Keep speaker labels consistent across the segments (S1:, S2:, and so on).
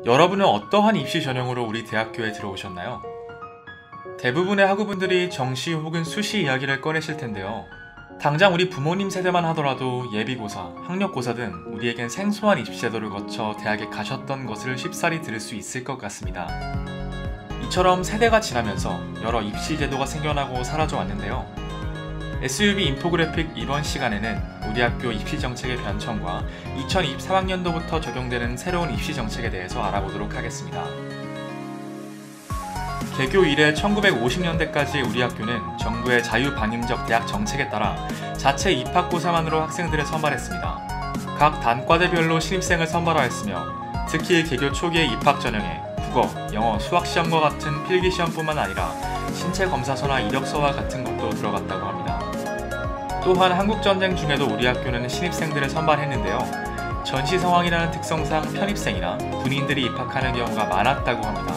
S1: 여러분은 어떠한 입시 전형으로 우리 대학교에 들어오셨나요? 대부분의 학우분들이 정시 혹은 수시 이야기를 꺼내실 텐데요. 당장 우리 부모님 세대만 하더라도 예비고사, 학력고사 등 우리에겐 생소한 입시제도를 거쳐 대학에 가셨던 것을 쉽사리 들을 수 있을 것 같습니다. 이처럼 세대가 지나면서 여러 입시제도가 생겨나고 사라져 왔는데요. SUB 인포그래픽 이번 시간에는 우리 학교 입시정책의 변천과 2023학년도부터 적용되는 새로운 입시정책에 대해서 알아보도록 하겠습니다. 개교 이래 1950년대까지 우리 학교는 정부의 자유방임적 대학 정책에 따라 자체 입학고사만으로 학생들을 선발했습니다. 각 단과대별로 신입생을 선발하였으며 특히 개교 초기의 입학 전형에 국어, 영어, 수학시험과 같은 필기시험뿐만 아니라 신체검사서나 이력서와 같은 것도 들어갔다고 합니다. 또한 한국전쟁 중에도 우리 학교는 신입생들을 선발했는데요. 전시 상황이라는 특성상 편입생이나 군인들이 입학하는 경우가 많았다고 합니다.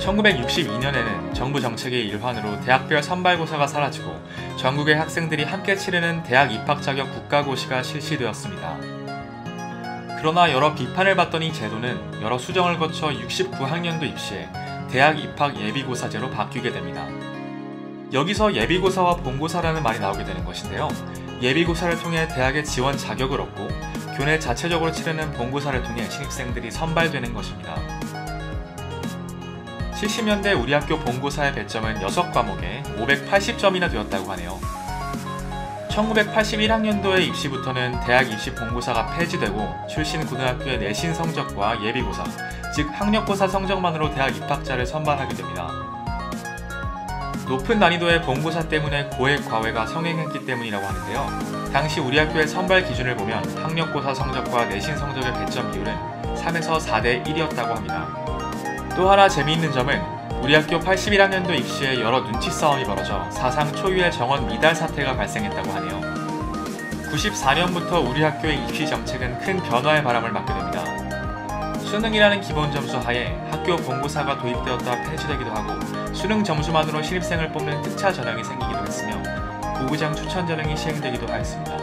S1: 1962년에는 정부 정책의 일환으로 대학별 선발고사가 사라지고 전국의 학생들이 함께 치르는 대학 입학 자격 국가고시가 실시되었습니다. 그러나 여러 비판을 받던 이 제도는 여러 수정을 거쳐 69학년도 입시에 대학 입학 예비고사제로 바뀌게 됩니다. 여기서 예비고사와 본고사라는 말이 나오게 되는 것인데요. 예비고사를 통해 대학의 지원 자격을 얻고 교내 자체적으로 치르는 본고사를 통해 신입생들이 선발되는 것입니다. 70년대 우리 학교 본고사의 배점은 6과목에 580점이나 되었다고 하네요. 1981학년도의 입시부터는 대학 입시 본고사가 폐지되고 출신 고등학교의 내신 성적과 예비고사, 즉 학력고사 성적만으로 대학 입학자를 선발하게 됩니다. 높은 난이도의 본고사 때문에 고액 과외가 성행했기 때문이라고 하는데요. 당시 우리 학교의 선발 기준을 보면 학력고사 성적과 내신 성적의 배점 비율은 3에서 4대 1이었다고 합니다. 또 하나 재미있는 점은 우리 학교 81학년도 입시에 여러 눈치 싸움이 벌어져 사상 초유의 정원 미달 사태가 발생했다고 하네요. 94년부터 우리 학교의 입시 정책은 큰 변화의 바람을 맞게 됩니다. 수능이라는 기본 점수 하에 학교 본고사가 도입되었다 폐지되기도 하고 수능 점수만으로 신입생을 뽑는 특차 전형이 생기기도 했으며 부부장 추천 전형이 시행되기도 하였습니다.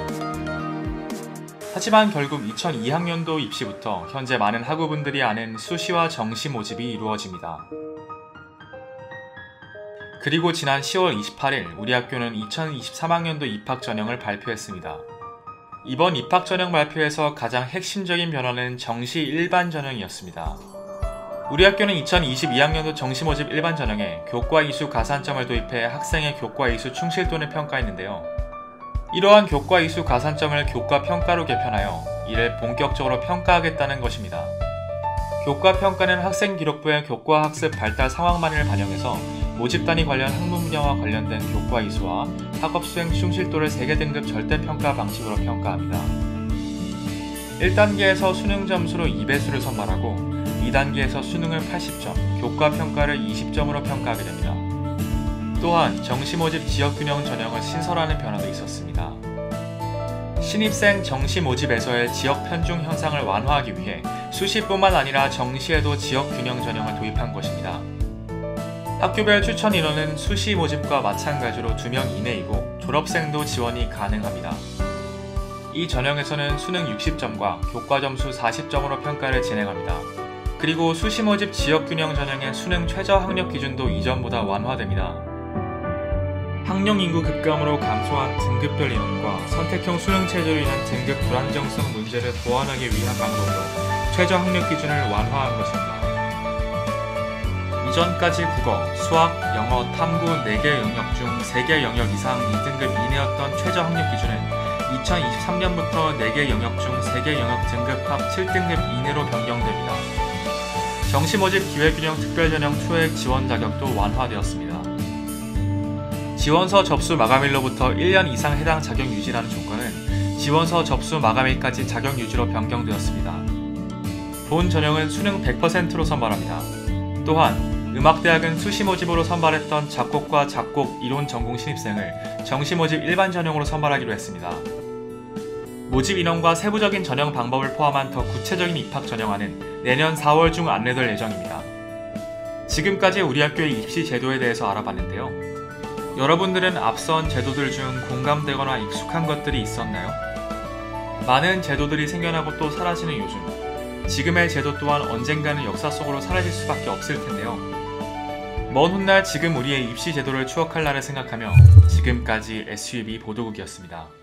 S1: 하지만 결국 2002학년도 입시부터 현재 많은 학우분들이 아는 수시와 정시 모집이 이루어집니다. 그리고 지난 10월 28일 우리 학교는 2023학년도 입학 전형을 발표했습니다. 이번 입학 전형 발표에서 가장 핵심적인 변화는 정시 일반 전형이었습니다. 우리 학교는 2022학년도 정시 모집 일반 전형에 교과 이수 가산점을 도입해 학생의 교과 이수 충실도를 평가했는데요. 이러한 교과 이수 가산점을 교과 평가로 개편하여 이를 본격적으로 평가하겠다는 것입니다. 교과 평가는 학생 기록부의 교과 학습 발달 상황만을 반영해서 모집 단위 관련 학문 분야와 관련된 교과 이수와 학업 수행 충실도를 3개 등급 절대평가 방식으로 평가합니다. 1단계에서 수능 점수로 2배수를 선발하고 2단계에서 수능을 80점, 교과 평가를 20점으로 평가하게 됩니다. 또한 정시 모집 지역균형 전형을 신설하는 변화도 있었습니다. 신입생 정시 모집에서의 지역 편중 현상을 완화하기 위해 수시뿐만 아니라 정시에도 지역균형 전형을 도입한 것입니다. 학교별 추천 인원은 수시 모집과 마찬가지로 2명 이내이고 졸업생도 지원이 가능합니다. 이 전형에서는 수능 60점과 교과 점수 40점으로 평가를 진행합니다. 그리고 수시 모집 지역균형 전형의 수능 최저 학력 기준도 이전보다 완화됩니다. 학령 인구 급감으로 감소한 등급별 인원과 선택형 수능 체제로 인한 등급 불안정성 문제를 보완하기 위한 방법으로 최저 학력 기준을 완화한 것입니다. 이전까지 국어, 수학, 영어, 탐구 4개 영역 중 3개 영역 이상 2등급 이내였던 최저 학력 기준은 2023년부터 4개 영역 중 3개 영역 등급 합 7등급 이내로 변경됩니다. 정시 모집 기회균형 특별전형 초액 지원 자격도 완화되었습니다. 지원서 접수 마감일로부터 1년 이상 해당 자격 유지라는 조건은 지원서 접수 마감일까지 자격 유지로 변경되었습니다. 본 전형은 수능 100%로 선발합니다. 또한 음악대학은 수시 모집으로 선발했던 작곡과 작곡 이론 전공 신입생을 정시 모집 일반 전형으로 선발하기로 했습니다. 모집 인원과 세부적인 전형 방법을 포함한 더 구체적인 입학 전형안은 내년 4월 중 안내될 예정입니다. 지금까지 우리 학교의 입시 제도에 대해서 알아봤는데요. 여러분들은 앞선 제도들 중 공감되거나 익숙한 것들이 있었나요? 많은 제도들이 생겨나고 또 사라지는 요즘, 지금의 제도 또한 언젠가는 역사 속으로 사라질 수밖에 없을 텐데요. 먼 훗날 지금 우리의 입시 제도를 추억할 날을 생각하며 지금까지 SUB 보도국이었습니다.